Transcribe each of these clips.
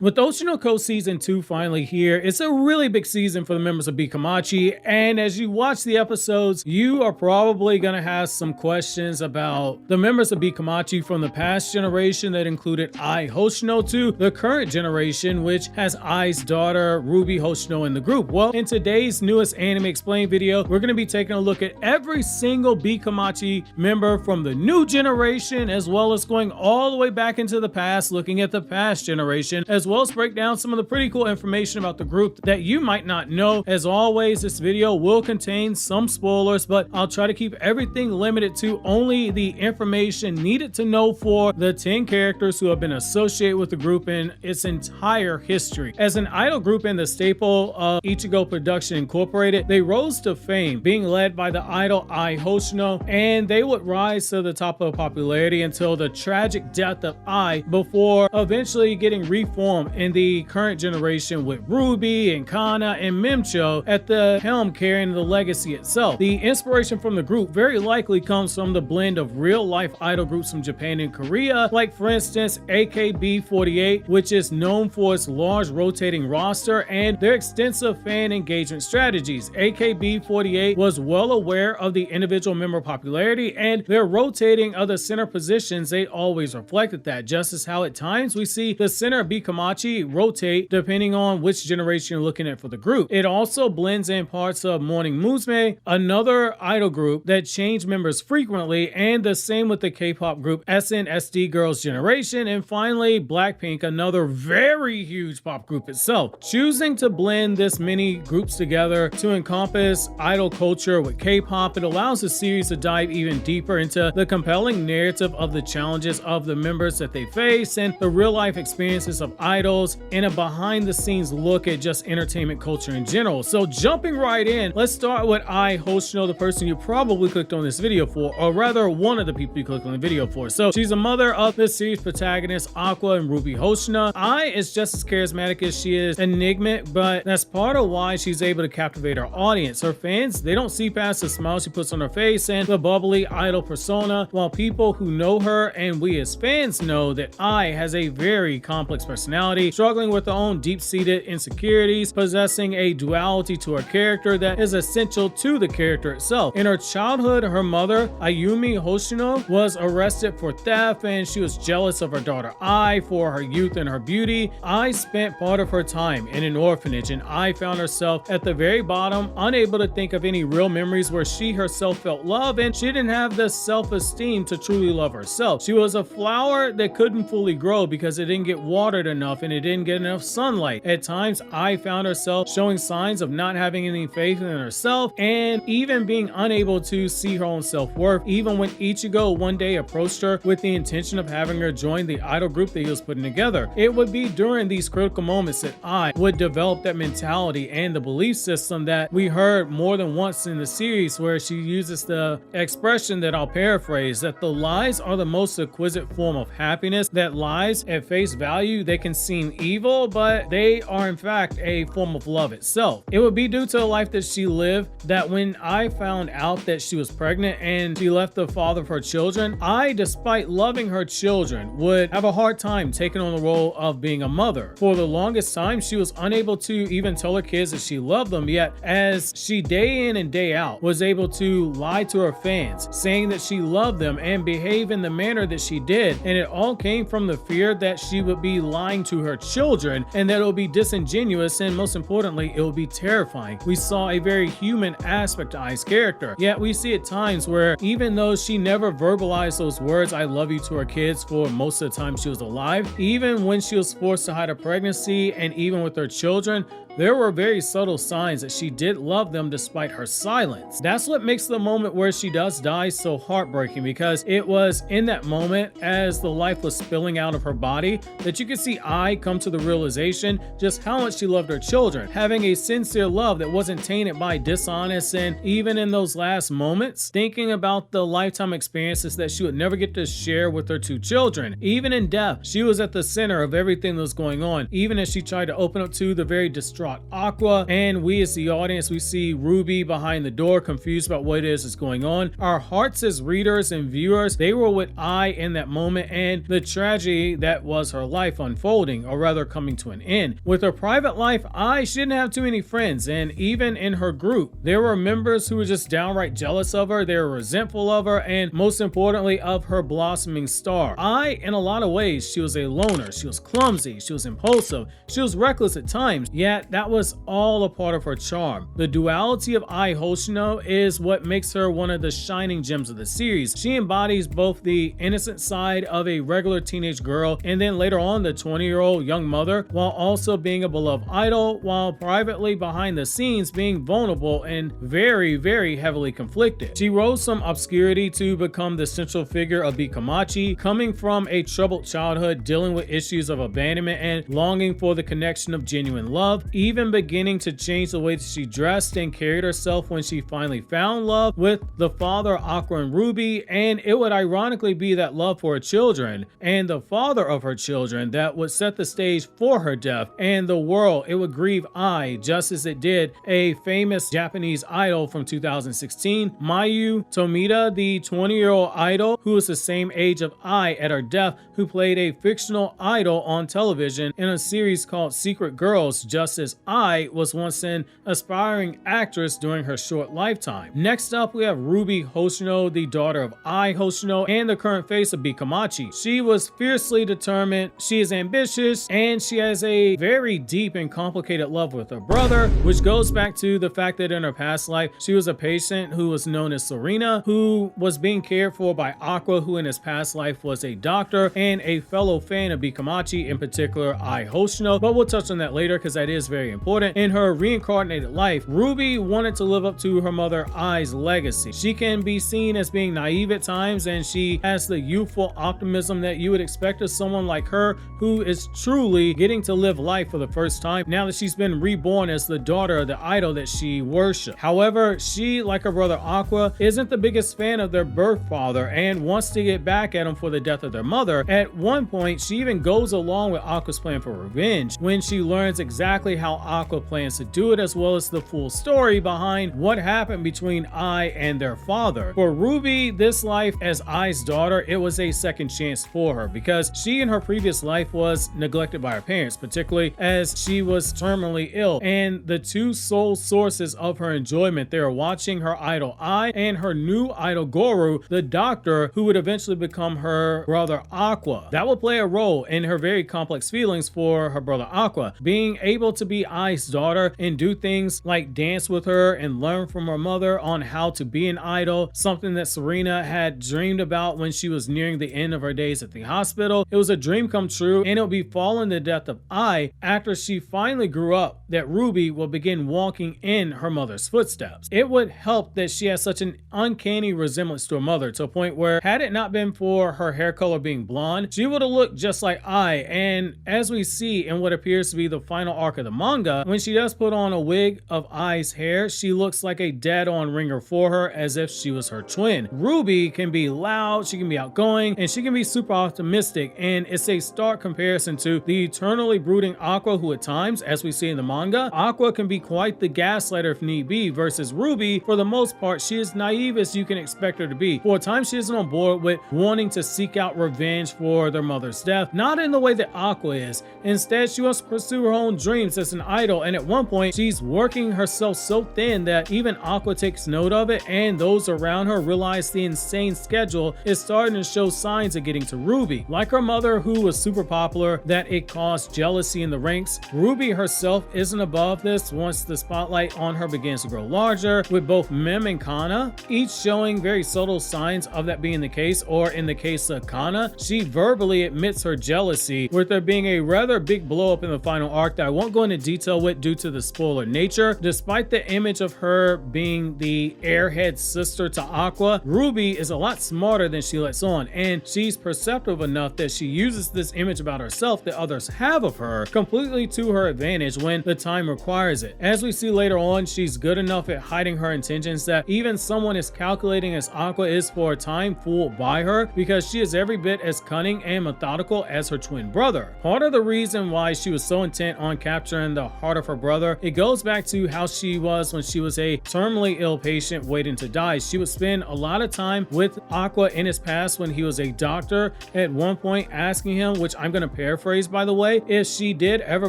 With Hoshino Season 2 finally here, it's a really big season for the members of B-Komachi, and as you watch the episodes, you are probably going to have some questions about the members of B-Komachi from the past generation that included Ai Hoshino to the current generation, which has Ai's daughter, Ruby Hoshino, in the group. Well, in today's newest Anime Explained video, we're going to be taking a look at every single B-Komachi member from the new generation, as well as going all the way back into the past, looking at the past generation, as well as break down some of the pretty cool information about the group that you might not know. As always, this video will contain some spoilers, but I'll try to keep everything limited to only the information needed to know for the 10 characters who have been associated with the group in its entire history. As an idol group and the staple of Ichigo Production Incorporated, they rose to fame, being led by the idol Ai Hoshino, and they would rise to the top of popularity until the tragic death of Ai, before eventually getting reformed in the current generation with Ruby and Kana and Mem-Cho at the helm carrying the legacy itself. The inspiration from the group very likely comes from the blend of real-life idol groups from Japan and Korea, like for instance AKB48, which is known for its large rotating roster and their extensive fan engagement strategies. AKB48 was well aware of the individual member popularity, and their rotating of the center positions, they always reflected that, just as how at times we see the center of B-Komachi rotate depending on which generation you're looking at for the group. It also blends in parts of Morning Musume, another idol group that changed members frequently, and the same with the K-pop group SNSD Girls' Generation, and finally Blackpink, another very huge pop group itself. Choosing to blend this many groups together to encompass idol culture with K-pop, it allows the series to dive even deeper into the compelling narrative of the challenges of the members that they face and the real-life experiences of idols, and a behind-the-scenes look at just entertainment culture in general. So jumping right in, let's start with Ai Hoshino, the person you probably clicked on this video for, or rather one of the people you clicked on the video for. So she's a mother of the series protagonists Aqua and Ruby Hoshino. Ai is just as charismatic as she is enigmatic, but that's part of why she's able to captivate her audience. Her fans, they don't see past the smile she puts on her face and the bubbly idol persona, while people who know her and we as fans know that Ai has a very complex personality, struggling with her own deep-seated insecurities, possessing a duality to her character that is essential to the character itself. In her childhood, her mother, Ayumi Hoshino, was arrested for theft, and she was jealous of her daughter Ai for her youth and her beauty. Ai spent part of her time in an orphanage, and Ai found herself at the very bottom, unable to think of any real memories where she herself felt love, and she didn't have the self-esteem to truly love herself. She was a flower that couldn't fully grow because it didn't get watered enough and it didn't get enough sunlight. At times, Ai found herself showing signs of not having any faith in herself and even being unable to see her own self-worth, even when Ichigo one day approached her with the intention of having her join the idol group that he was putting together. It would be during these critical moments that Ai would develop that mentality and the belief system that we heard more than once in the series, where she uses the expression that I'll paraphrase, that the lies are the most exquisite form of happiness, that lies at face value, they can seem evil, but they are in fact a form of love itself. It would be due to the life that she lived that when I found out that she was pregnant and she left the father of her children, I, despite loving her children, would have a hard time taking on the role of being a mother. For the longest time, she was unable to even tell her kids that she loved them, yet as she day in and day out was able to lie to her fans, saying that she loved them and behave in the manner that she did, and it all came from the fear that she would be lying to her children and that it will be disingenuous, and most importantly, it will be terrifying. We saw a very human aspect to Ai's character, yet we see at times where even though she never verbalized those words I love you to her kids for most of the time she was alive, even when she was forced to hide a pregnancy and even with her children, there were very subtle signs that she did love them despite her silence. That's what makes the moment where she does die so heartbreaking, because it was in that moment, as the life was spilling out of her body, that you could see Ai come to the realization just how much she loved her children, having a sincere love that wasn't tainted by dishonest, and even in those last moments, thinking about the lifetime experiences that she would never get to share with her two children. Even in death, she was at the center of everything that was going on, even as she tried to open up to the very distraught distraught Aqua, and we as the audience, we see Ruby behind the door, confused about what it is that's going on. Our hearts as readers and viewers, they were with Ai in that moment and the tragedy that was her life unfolding, or rather coming to an end. With her private life, Ai, she didn't have too many friends, and even in her group, there were members who were just downright jealous of her, they were resentful of her, and most importantly, of her blossoming star. Ai, in a lot of ways, she was a loner, she was clumsy, she was impulsive, she was reckless at times, yet that was all a part of her charm. The duality of Ai Hoshino is what makes her one of the shining gems of the series. She embodies both the innocent side of a regular teenage girl and then later on the 20-year-old young mother, while also being a beloved idol, while privately behind the scenes being vulnerable and very heavily conflicted. She rose from obscurity to become the central figure of B-Komachi, coming from a troubled childhood, dealing with issues of abandonment and longing for the connection of genuine love, even beginning to change the way that she dressed and carried herself when she finally found love with the father of Aqua and Ruby, and it would ironically be that love for her children and the father of her children that would set the stage for her death, and the world, it would grieve Ai just as it did a famous Japanese idol from 2016, Mayu Tomita, the 20-year-old idol who was the same age of Ai at her death, who played a fictional idol on television in a series called Secret Girls, just as Ai was once an aspiring actress during her short lifetime. Next up, we have Ruby Hoshino, the daughter of Ai Hoshino and the current face of B-Komachi. She was fiercely determined, she is ambitious, and she has a very deep and complicated love with her brother, which goes back to the fact that in her past life, she was a patient who was known as Serena, who was being cared for by Aqua, who in his past life was a doctor and a fellow fan of B-Komachi, in particular Ai Hoshino, but we'll touch on that later because that is very important. In her reincarnated life, Ruby wanted to live up to her mother Ai's legacy. She can be seen as being naive at times, and she has the youthful optimism that you would expect of someone like her who is truly getting to live life for the first time now that she's been reborn as the daughter of the idol that she worshipped. However, she, like her brother Aqua, isn't the biggest fan of their birth father and wants to get back at him for the death of their mother. At one point, she even goes along with Aqua's plan for revenge when she learns exactly how Aqua plans to do it, as well as the full story behind what happened between Ai and their father. For Ruby, this life as Ai's daughter, it was a second chance for her because she in her previous life was neglected by her parents, particularly as she was terminally ill, and the two sole sources of her enjoyment, they were watching her idol Ai and her new idol Goro, the doctor who would eventually become her brother Aqua. That would play a role in her very complex feelings for her brother Aqua. Being able to be Ai's daughter and do things like dance with her and learn from her mother on how to be an idol, something that Serena had dreamed about when she was nearing the end of her days at the hospital. It was a dream come true, and it would be following the death of Ai after she finally grew up that Ruby will begin walking in her mother's footsteps. It would help that she has such an uncanny resemblance to her mother, to a point where had it not been for her hair color being blonde, she would have looked just like Ai. And as we see in what appears to be the final arc of the manga, when she does put on a wig of Ai's hair, she looks like a dead-on ringer for her, as if she was her twin. Ruby can be loud, she can be outgoing, and she can be super optimistic, and it's a stark comparison to the eternally brooding Aqua, who at times, as we see in the manga, Aqua can be quite the gaslighter if need be, versus Ruby, for the most part, she is naive as you can expect her to be. For a time, she isn't on board with wanting to seek out revenge for their mother's death, not in the way that Aqua is. Instead, she wants to pursue her own dreams as an idol, and at one point, she's working herself so thin that even Aqua takes note of it, and those around her realize the insane schedule is starting to show signs of getting to Ruby. Like her mother, who was super popular, that it caused jealousy in the ranks, Ruby herself isn't above this once the spotlight on her begins to grow larger, with both Mem and Kana, each showing very subtle signs of that being the case, or in the case of Kana, she verbally admits her jealousy, with there being a rather big blow up in the final arc that I won't go into detail with due to the spoiler nature. Despite the image of her being the airhead sister to Aqua, Ruby is a lot smarter than she lets on, and she's perceptive enough that she uses this image about herself that others have of her completely to her advantage when the time requires it. As we see later on, she's good enough at hiding her intentions that even someone as calculating as Aqua is for a time fooled by her, because she is every bit as cunning and methodical as her twin brother. Part of the reason why she was so intent on capturing won the heart of her brother. It goes back to how she was when she was a terminally ill patient waiting to die. She would spend a lot of time with Aqua in his past when he was a doctor, at one point asking him, which I'm going to paraphrase by the way, if she did ever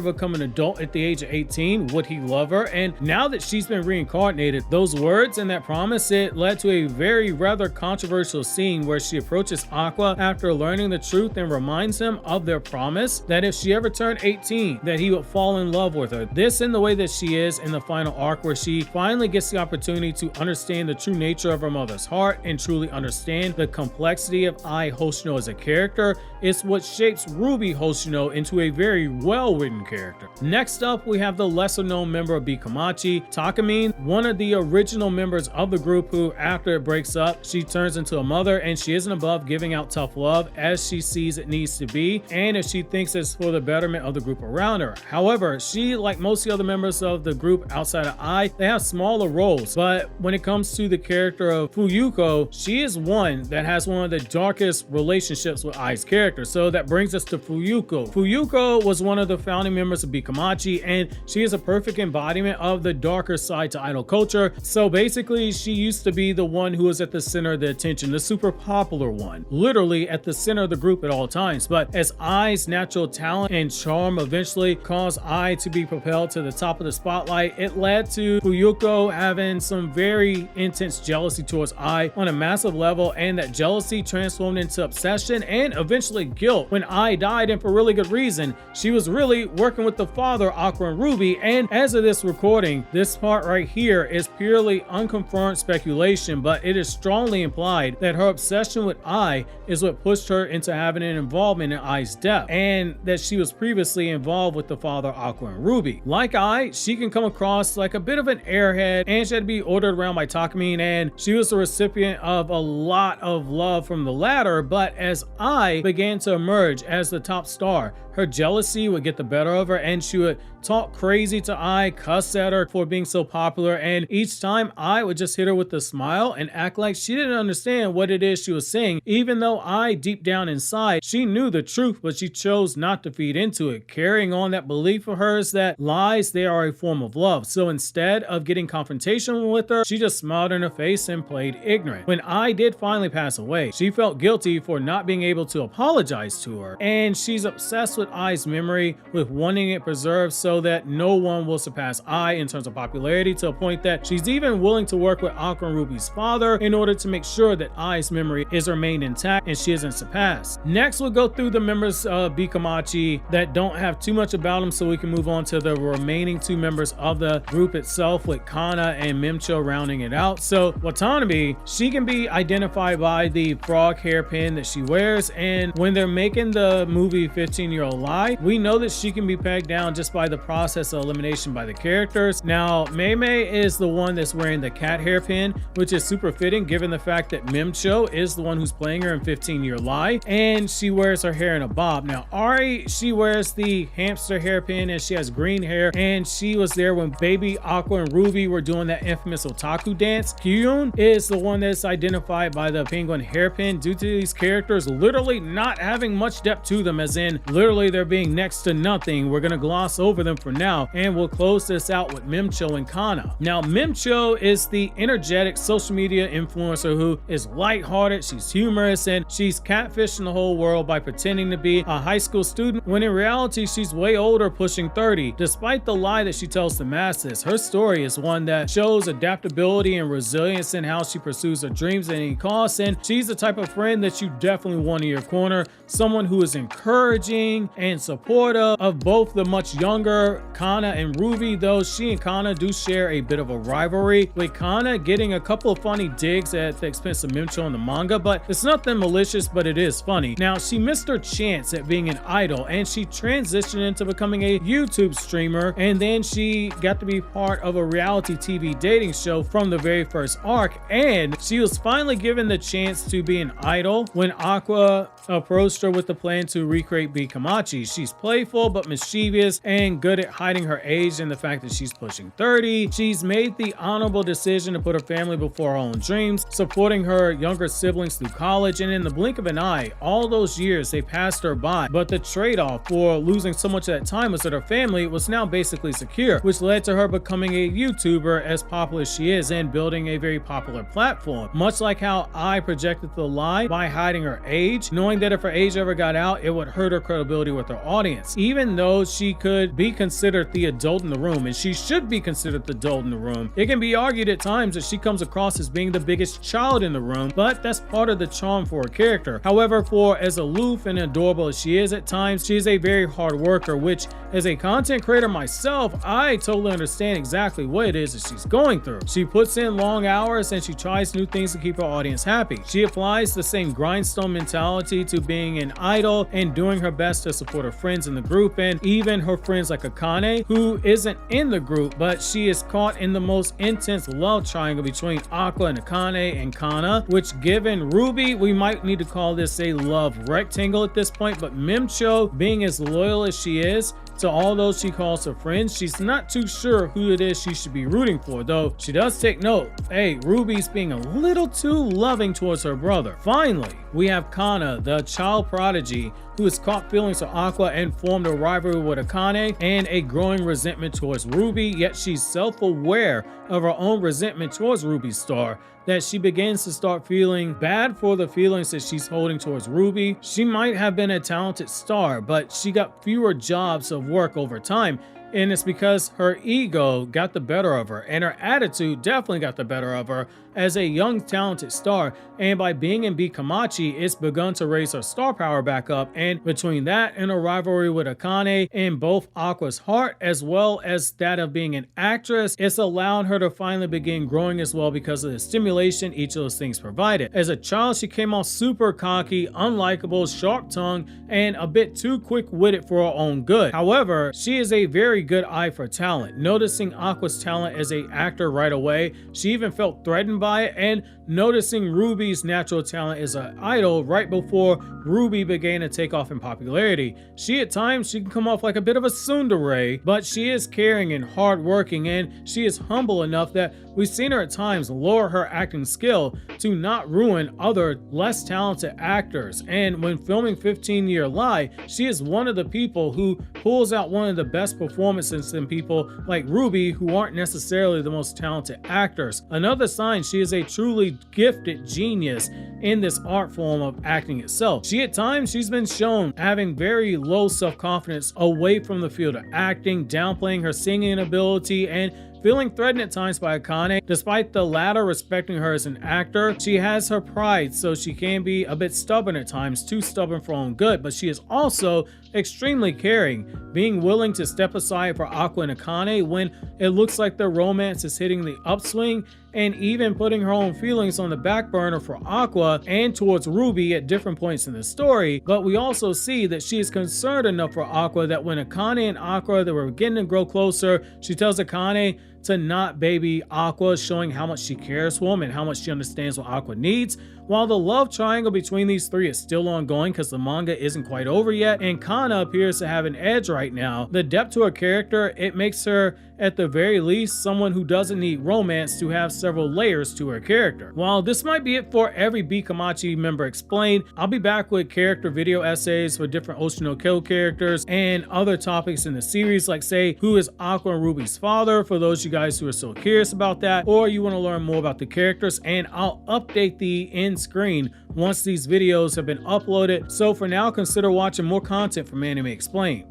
become an adult at the age of 18, would he love her? And now that she's been reincarnated, those words and that promise, it led to a very rather controversial scene where she approaches Aqua after learning the truth and reminds him of their promise that if she ever turned 18, that he would fall in love with her. This in the way that she is in the final arc, where she finally gets the opportunity to understand the true nature of her mother's heart and truly understand the complexity of Ai Hoshino as a character. It's what shapes Ruby Hoshino into a very well-written character. Next up, we have the lesser-known member of B-Komachi, Takamine, one of the original members of the group who, after it breaks up, she turns into a mother, and she isn't above giving out tough love as she sees it needs to be, and if she thinks it's for the betterment of the group around her. However, she, like most of the other members of the group outside of Ai, they have smaller roles, but when it comes to the character of Fuyuko, she is one that has one of the darkest relationships with Ai's character. So that brings us to Fuyuko. Fuyuko was one of the founding members of B-Komachi, and she is a perfect embodiment of the darker side to idol culture. So basically, she used to be the one who was at the center of the attention, the super popular one, literally at the center of the group at all times. But as Ai's natural talent and charm eventually caused Ai to be propelled to the top of the spotlight, it led to Fuyuko having some very intense jealousy towards Ai on a massive level, and that jealousy transformed into obsession and eventually guilt when Ai died, and for really good reason. She was really working with the father, Aqua and Ruby, and as of this recording, this part right here is purely unconfirmed speculation, but it is strongly implied that her obsession with Ai is what pushed her into having an involvement in Ai's death, and that she was previously involved with the father, Aqua and Ruby. Like Ai, she can come across like a bit of an airhead, and she had to be ordered around by Takamine, and she was the recipient of a lot of love from the latter. But as Ai began to emerge as the top star, her jealousy would get the better of her, and she would talk crazy to Ai, cuss at her for being so popular, and each time Ai would just hit her with a smile and act like she didn't understand what it is she was saying, even though Ai, deep down inside, she knew the truth, but she chose not to feed into it, carrying on that belief of hers that lies, they are a form of love. So instead of getting confrontational with her, she just smiled in her face and played ignorant. When Ai did finally pass away, she felt guilty for not being able to apologize to her, and she's obsessed with Ai's memory, with wanting it preserved so that no one will surpass Ai in terms of popularity, to a point that she's even willing to work with Aqua and Ruby's father in order to make sure that Ai's memory is remained intact and she isn't surpassed. Next, we'll go through the members of B-Komachi that don't have too much about them, so we can move on to the remaining two members of the group itself, with Kana and Mem-Cho rounding it out. So Watanabe, she can be identified by the frog hairpin that she wears, and when they're making the movie 15-Year-Old Lie, we know that she can be pegged down just by the process of elimination by the characters. Now, Meimei is the one that's wearing the cat hairpin, which is super fitting given the fact that Mem-Cho is the one who's playing her in 15-Year Lie, and she wears her hair in a bob. Now, Ari, she wears the hamster hairpin, and she has green hair, and she was there when baby Aqua and Ruby were doing that infamous otaku dance. Kyun is the one that's identified by the penguin hairpin due to these characters literally not having much depth to them, as in literally they're being next to nothing. We're gonna gloss over them for now, and we'll close this out with Mem-Cho and Kana. Now, Mem-Cho is the energetic social media influencer who is lighthearted, she's humorous, and she's catfishing the whole world by pretending to be a high school student when in reality she's way older, pushing 30. Despite the lie that she tells the masses, her story is one that shows adaptability and resilience in how she pursues her dreams at any cost, and she's the type of friend that you definitely want in your corner, someone who is encouraging and supportive of both the much younger Kana and Ruby, though she and Kana do share a bit of a rivalry, with Kana getting a couple of funny digs at the expense of Mem-Cho in the manga, but it's nothing malicious, but it is funny. Now, she missed her chance at being an idol, and she transitioned into becoming a YouTube streamer, and then she got to be part of a reality TV dating show from the very first arc, and she was finally given the chance to be an idol when Aqua approached her with the plan to recreate B-Komachi. She's playful but mischievous and good at hiding her age and the fact that she's pushing 30. She's made the honorable decision to put her family before her own dreams, supporting her younger siblings through college, and in the blink of an eye, all those years they passed her by, but the trade-off for losing so much of that time was that her family family was now basically secure, which led to her becoming a YouTuber as popular as she is and building a very popular platform. Much like how I projected the lie by hiding her age, knowing that if her age ever got out, it would hurt her credibility with her audience. Even though she could be considered the adult in the room, and she should be considered the adult in the room, it can be argued at times that she comes across as being the biggest child in the room, but that's part of the charm for her character. However, for as aloof and adorable as she is at times, she is a very hard worker, which as a content creator myself, I totally understand exactly what it is that she's going through. She puts in long hours and she tries new things to keep her audience happy. She applies the same grindstone mentality to being an idol and doing her best to support her friends in the group, and even her friends like Akane, who isn't in the group, but she is caught in the most intense love triangle between Aqua and Akane and Kana, which given Ruby, we might need to call this a love rectangle at this point, but Mem-Cho, being as loyal as she is to all those she calls her friends, she's not too sure who it is she should be rooting for, though she does take note, hey, Ruby's being a little too loving towards her brother. Finally, we have Kana, the child prodigy, who has caught feelings for Aqua and formed a rivalry with Akane and a growing resentment towards Ruby, yet she's self-aware of her own resentment towards Ruby's star, that she begins to start feeling bad for the feelings that she's holding towards Ruby. She might have been a talented star, but she got fewer jobs of work over time, and it's because her ego got the better of her, and her attitude definitely got the better of her as a young talented star, and by being in B-Komachi, it's begun to raise her star power back up, and between that and a rivalry with Akane in both Aqua's heart as well as that of being an actress, it's allowed her to finally begin growing as well because of the stimulation each of those things provided. As a child, she came off super cocky, unlikable, sharp-tongued, and a bit too quick-witted for her own good. However, she is a very good eye for talent. Noticing Aqua's talent as an actor right away, she even felt threatened by it, and noticing Ruby's natural talent as an idol right before Ruby began to take off in popularity. She at times, she can come off like a bit of a tsundere, but she is caring and hardworking, and she is humble enough that we've seen her at times lower her acting skill to not ruin other less talented actors. And when filming 15-Year Lie, she is one of the people who pulls out one of the best performances in people like Ruby, who aren't necessarily the most talented actors. Another sign she is a truly gifted genius in this art form of acting itself. She at times, she's been shown having very low self-confidence away from the field of acting, downplaying her singing ability, and feeling threatened at times by Akane. Despite the latter respecting her as an actor, she has her pride, so she can be a bit stubborn at times, too stubborn for her own good, but she is also extremely caring, being willing to step aside for Aqua and Akane when it looks like their romance is hitting the upswing, and even putting her own feelings on the back burner for Aqua and towards Ruby at different points in the story. But we also see that she is concerned enough for Aqua that when Akane and Aqua, they were beginning to grow closer, she tells Akane to not baby Aqua, showing how much she cares for him and how much she understands what Aqua needs. While the love triangle between these three is still ongoing because the manga isn't quite over yet, and Kana appears to have an edge right now, the depth to her character, it makes her at the very least someone who doesn't need romance to have several layers to her character. While this might be it for every B-Komachi member explained, I'll be back with character video essays for different Hoshino characters and other topics in the series, like say who is Aqua and Ruby's father, for those of you guys who are still curious about that, or you want to learn more about the characters, and I'll update the end screen once these videos have been uploaded. So for now, consider watching more content from Meimei Explained.